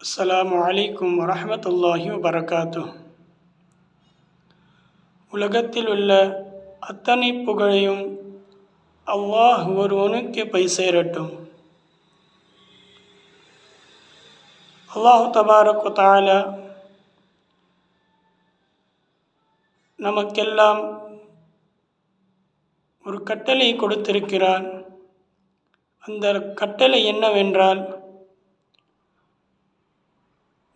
அஸ்ஸலாமு அலைக்கும் வரஹ்மத்துல்லாஹி வபரகாத்துஹ். உலகத்தில் உள்ள அத்தனை புகழையும் அல்லாஹ் ஒருவனுக்கு போய் சேரட்டும். அல்லாஹ் தபாரக் வ தஆலா நமக்கெல்லாம் ஒரு கட்டளை கொடுத்திருக்கிறான். அந்த கட்டளை என்னவென்றால்,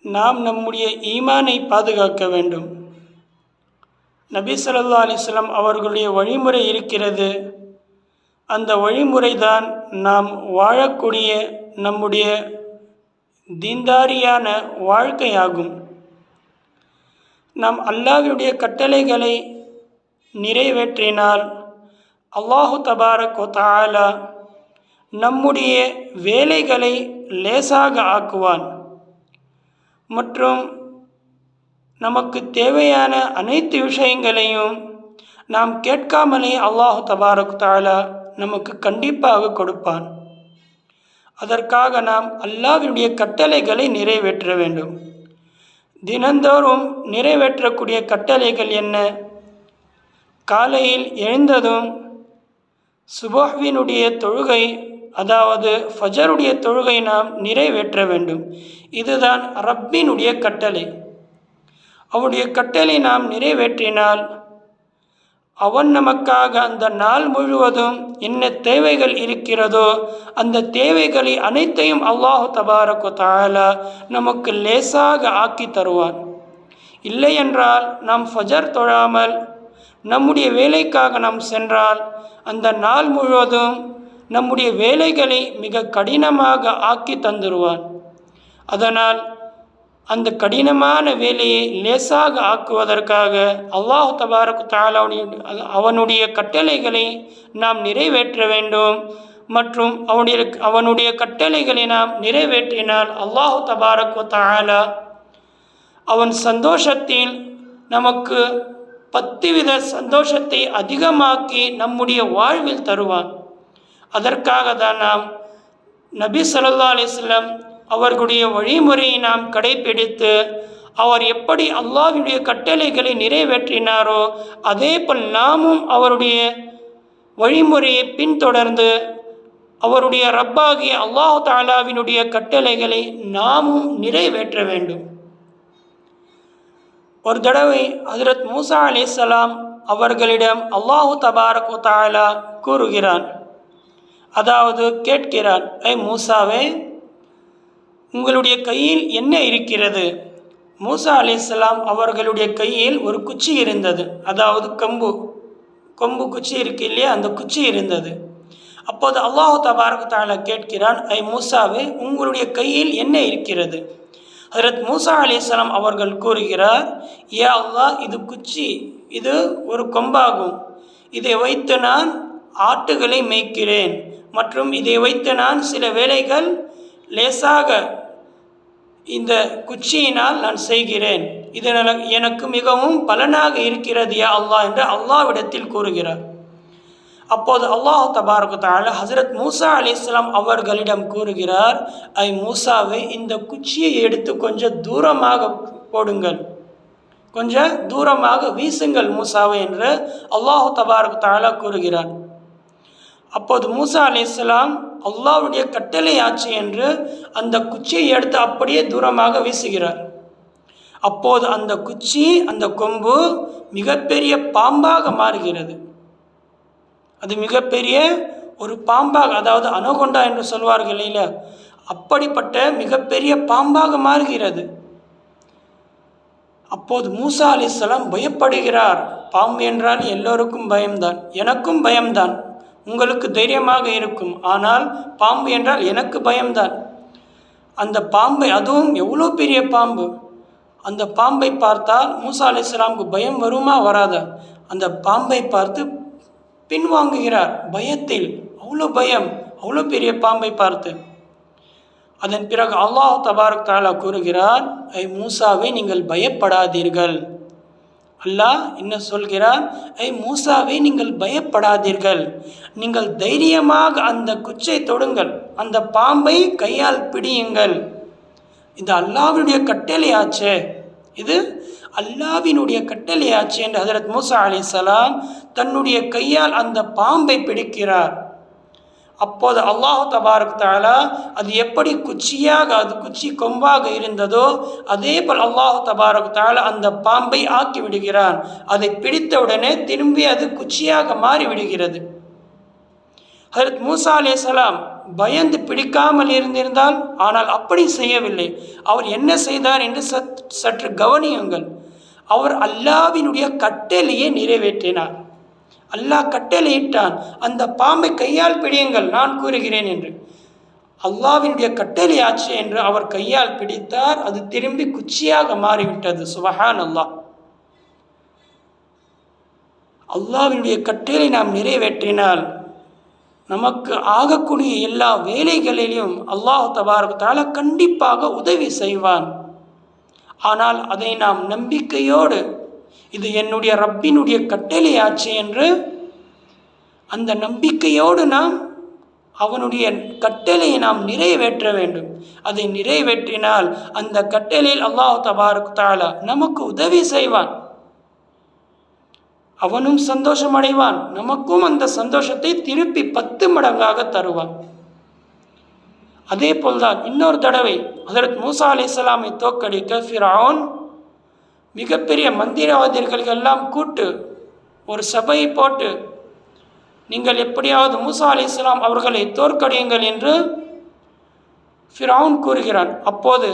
நாம் நம்முடைய ஈமானை பாதுகாக்க வேண்டும். நபி ஸல்லல்லாஹு அலைஹி வஸல்லம் அவர்களுடைய வழிமுறை இருக்கிறது. அந்த வழிமுறை தான் நாம் வாழக்கூடிய நம்முடைய தீன்தாரியான வாழ்க்கையாகும். நாம் அல்லாஹ்வுடைய கட்டளைகளை நிறைவேற்றினால் அல்லாஹு தபாரக் வ தஆலா நம்முடைய வேலைகளை லேசாக ஆக்குவான். மற்றும் நமக்கு தேவையான அனைத்து விஷயங்களையும் நாம் கேட்காமலே அல்லாஹு தபாரக் தஆலா நமக்கு கண்டிப்பாக கொடுப்பான். அதற்காக நாம் அல்லாஹ்வுடைய கட்டளைகளை நிறைவேற்ற வேண்டும். தினந்தோறும் நிறைவேற்றக்கூடிய கட்டளைகள் என்ன? காலையில் எழுந்ததும் சுபஹ்வினுடைய தொழுகை, அதாவது ஃபஜருடைய தொழுகை நாம் நிறைவேற்ற வேண்டும். இதுதான் ரப்பினுடைய கட்டளை. அவனுடைய கட்டளை நாம் நிறைவேற்றினால் அவன் நமக்காக அந்த நாள் முழுவதும் என்ன தேவைகள் இருக்கிறதோ அந்த தேவைகளை அனைத்தையும் அல்லாஹு தபாரக் வ தஆலா நமக்கு லேசாக ஆக்கி தருவான். இல்லை என்றால் நாம் ஃபஜர் தொழாமல் நம்முடைய வேலைக்காக நாம் சென்றால் அந்த நாள் முழுவதும் நம்முடைய வேலைகளை மிக கடினமாக ஆக்கி தந்துடுவான். அதனால் அந்த கடினமான வேலையை லேசாக ஆக்குவதற்காக அல்லாஹ் தபாரக் தஆலா அவனுடைய கட்டளைகளை நாம் நிறைவேற்ற வேண்டும். மற்றும் அவனுடைய கட்டளைகளை நாம் நிறைவேற்றினால் அல்லாஹ் தபாரக் தஆலா அவன் சந்தோஷத்தில் நமக்கு 10 வித சந்தோஷத்தை அதிகமாக்கி நம்முடைய வாழ்வில் தருவான். அதற்காக தான் நாம் நபி ஸல்லல்லாஹு அலைஹி வஸல்லம் அவர்களுடைய வழிமுறையை நாம் கடைபிடித்து அவர் எப்படி அல்லாஹ்வுடைய கட்டளைகளை நிறைவேற்றினாரோ அதே போல் நாமும் அவருடைய வழிமுறையை பின்தொடர்ந்து அவருடைய ரப்பாகிய அல்லாஹ் தஆலாவினுடைய கட்டளைகளை நாமும் நிறைவேற்ற வேண்டும். ஒரு தடவை ஹஜ்ரத் மூசா அலைஹிஸ்ஸலாம் அவர்களிடம் அல்லாஹ் தபாரக் வ தஆலா கூறுகிறான், அதாவது கேட்கிறான், மூசாவே, உங்களுடைய கையில் என்ன இருக்கிறது? மூசா அலைஹிஸ்ஸலாம் அவர்களுடைய கையில் ஒரு குச்சி இருந்தது, அதாவது கொம்பு குச்சி இருக்கு இல்லையா, அந்த குச்சி இருந்தது. அப்போது அல்லாஹ் தபாரக் தஆலா கேட்கிறான், மூசாவே, உங்களுடைய கையில் என்ன இருக்கிறது? ஹஜ்ரத் மூசா அலைஹிஸ்ஸலாம் அவர்கள் கூறுகிறார், யா அல்லாஹ், இது குச்சி, இது ஒரு கொம்பாகும். இதை வைத்து நான் ஆட்டுகளை மேய்க்கிறேன் மற்றும் இதை வைத்து நான் சில வேலைகள் லேசாக இந்த குச்சியினால் நான் செய்கிறேன். இதனால் எனக்கு மிகவும் பலனாக இருக்கிறது யா அல்லாஹ் என்று அல்லாஹ்விடத்தில் கூறுகிறார். அப்போது அல்லாஹ் தபாரக் தஆலா ஹஜ்ரத் மூசா அலைஹிஸ்ஸலாம் அவர்களிடம் கூறுகிறார், மூசாவை, இந்த குச்சியை எடுத்து கொஞ்சம் தூரமாக போடுங்கள், கொஞ்சம் தூரமாக வீசுங்கள் மூசாவை என்று அல்லாஹ் தபாரக் தஆலா கூறுகிறார். அப்போது மூசா அலைஹிஸ்ஸலாம் அல்லாஹ்வுடைய கட்டளை ஆட்சி என்று அந்த குச்சியை எடுத்து அப்படியே தூரமாக வீசுகிறார். அப்போது அந்த குச்சி, அந்த கொம்பு மிகப்பெரிய பாம்பாக மாறுகிறது. அது மிகப்பெரிய ஒரு பாம்பாக, அதாவது அனகொண்டா என்று சொல்வார்கள் இல்லையா, அப்படிப்பட்ட மிகப்பெரிய பாம்பாக மாறுகிறது. அப்போது மூசா அலைஹிஸ்ஸலாம் பயப்படுகிறார். பாம்பு என்றால் எல்லோருக்கும் பயம்தான், எனக்கும் பயம்தான். உங்களுக்கு தைரியமாக இருக்கும், ஆனால் பாம்பு என்றால் எனக்கு பயம்தான். அந்த பாம்பை, அதுவும் எவ்வளோ பெரிய பாம்பு, அந்த பாம்பை பார்த்தால் மூசா அலைஹிஸ்ஸலாமுக்கு பயம் வருமா வராதா? அந்த பாம்பை பார்த்து பின்வாங்குகிறார் பயத்தில், அவ்வளோ பயம், அவ்வளோ பெரிய பாம்பை பார்த்து. அதன் பிறகு அல்லாஹ் தபாரக் தஆலா கூறுகிறார், மூசாவை, நீங்கள் பயப்படாதீர்கள். அல்லாஹ் என்ன சொல்கிறார்? மூசாவை, நீங்கள் பயப்படாதீர்கள், நீங்கள் தைரியமாக அந்த குச்சை தொடுங்கள், அந்த பாம்பை கையால் பிடியுங்கள், இது அல்லாஹ்வினுடைய கட்டளையாச்சே, இது அல்லாஹ்வினுடைய கட்டளையாச்சு என்று ஹஜரத் மூசா அலைஹிஸ்ஸலாம் தன்னுடைய கையால் அந்த பாம்பை பிடிக்கிறார். அப்போது அல்லாஹ் தபாரக் தஆலா அது எப்படி குச்சியாக, அது குச்சி கொம்பாக இருந்ததோ அதே போல் அல்லாஹ் தபாரக் தஆலா அந்த பாம்பை ஆக்கி விடுகிறான். அதை பிடித்தவுடனே திரும்பி அது குச்சியாக மாறி விடுகிறது. ஹஜரத் மூசா அலைஹிஸ்ஸலாம் பயந்து பிடிக்காமல் இருந்திருந்தால், ஆனால் அப்படி செய்யவில்லை. அவர் என்ன செய்தார் என்று சற்று கவனியுங்கள். அவர் அல்லாஹ்வினுடைய கட்டளையை நிறைவேற்றினார். அல்லாஹ் கட்டளையிட்டான், அந்த பாம்பை கையால் பிடியுங்கள் நான் கூறுகிறேன் என்று. அல்லாஹ்வினுடைய கட்டளையாச்சு என்று அவர் கையால் பிடித்தார். அது திரும்பி குச்சியாக மாறிவிட்டது. சுபஹான் அல்லாஹ். அல்லாஹ்வினுடைய கட்டளை நாம் நிறைவேற்றினால் நமக்கு ஆகக்கூடிய எல்லா வேலைகளிலும் அல்லாஹ் தபாரக் தஆலா கண்டிப்பாக உதவி செய்வான். ஆனால் அதை நாம் நம்பிக்கையோடு, இது என்னுடைய ரப்பினுடைய கட்டளையாச்சு என்று அந்த நம்பிக்கையோடு நாம் அவனுடைய கட்டளையை நாம் நிறைவேற்ற வேண்டும். அதை நிறைவேற்றினால் அந்த கட்டளையில் அல்லாஹ் தபாரக் தஆலா நமக்கு உதவி செய்வான். அவனும் சந்தோஷம் அடைவான், நமக்கும் அந்த சந்தோஷத்தை திருப்பி 10 மடங்காக தருவான். அதே போல்தான் இன்னொரு தடவை ஹஜரத் மூசா அலைஹிஸ்ஸலாமை தோற்கடிக்க ஃபிரௌன் மிகப்பெரிய மந்திரவாதிகள் எல்லாம் கூட்டு ஒரு சபையை போட்டு, நீங்கள் எப்படியாவது மூசா அலைஹிஸ்ஸலாம் அவர்களை தோற்கடியுங்கள் என்று ஃபிரௌன் கூறுகிறான். அப்போது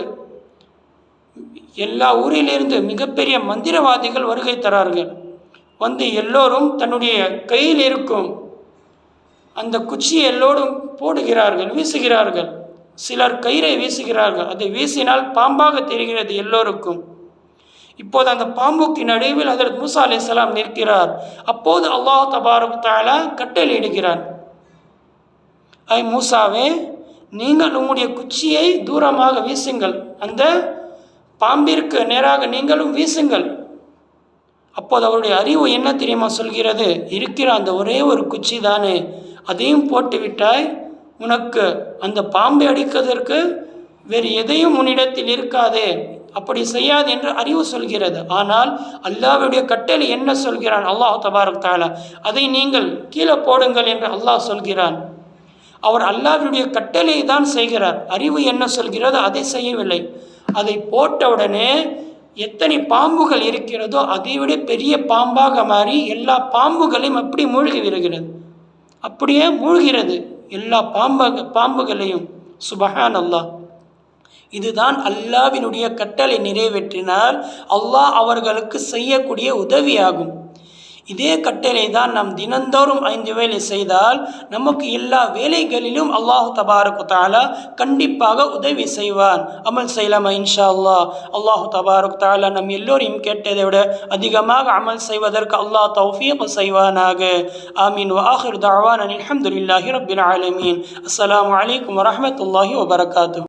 எல்லா ஊரிலிருந்து மிகப்பெரிய மந்திரவாதிகள் வருகை தரார்கள். வந்து எல்லோரும் தன்னுடைய கையில் இருக்கும் அந்த குச்சியை எல்லோரும் போடுகிறார்கள், வீசுகிறார்கள். சிலர் கயிறை வீசுகிறார்கள். அதை வீசினால் பாம்பாக தெரிகிறது எல்லோருக்கும். இப்போது அந்த பாம்புக்கு நடுவில் ஹஜரத் மூசா அலைஹிஸ்ஸலாம் நிற்கிறார். அப்போது அல்லாஹ் தபாரக் தஆலா கட்டளையிடுகிறான், ஐ மூசாவே, நீங்கள் உங்களுடைய குச்சியை தூரமாக வீசுங்கள், அந்த பாம்பிற்கு நேராக நீங்களும் வீசுங்கள். அப்போது அவருடைய அறிவு என்ன தெரியுமா சொல்கிறது, இருக்கிற அந்த ஒரே ஒரு குச்சி தானே, அதையும் போட்டு விட்டாய், உனக்கு அந்த பாம்பை அடிப்பதற்கு வேறு எதையும் உன்னிடத்தில் இருக்காதே, அப்படி செய்யாது என்று அறிவு சொல்கிறது. ஆனால் அல்லாஹ்வுடைய கட்டளை என்ன சொல்கிறான் அல்லாஹ் தபாரக் தஆலா, அதை நீங்கள் கீழே போடுங்கள் என்று அல்லாஹ் சொல்கிறான். அவர் அல்லாஹ்வுடைய கட்டளை தான் செய்கிறார். அறிவு என்ன சொல்கிறதோ அதை செய்யவில்லை. அதை போட்டவுடனே எத்தனை பாம்புகள் இருக்கிறதோ அதைவிட பெரிய பாம்பாக மாறி எல்லா பாம்புகளையும் அப்படி மூழ்கி விடுகிறது. அப்படியே மூழ்கிறது எல்லா பாம்புகளையும். சுபஹான் அல்லாஹ். இதுதான் அல்லாஹ்வினுடைய கட்டளை நிறைவேற்றினால் அல்லாஹ் அவர்களுக்கு செய்யக்கூடிய உதவியாகும். இதே கட்டளை தான் நாம் தினந்தோறும் 5 வேளை செய்தால் நமக்கு எல்லா வேலைகளிலும் அல்லாஹ் தபாரக் தஆலா கண்டிப்பாக உதவி செய்வான். அமல் செய்யலாமா இன்ஷா அல்லாஹ். அல்லாஹ் தபாரக் தஆலா நம் எல்லோரையும் கேட்டதை விட அதிகமாக அமல் செய்வதற்கு அல்லாஹ் தௌஃபீக் செய்வானாக. ஆமீன். வ ஆகிர் தஅவானா அல்ஹம்துலில்லாஹி ரப்பில் ஆலமீன். அஸ்ஸலாமு அலைக்கும் வரஹ்மத்துல்லாஹி வபரகாத்துஹு.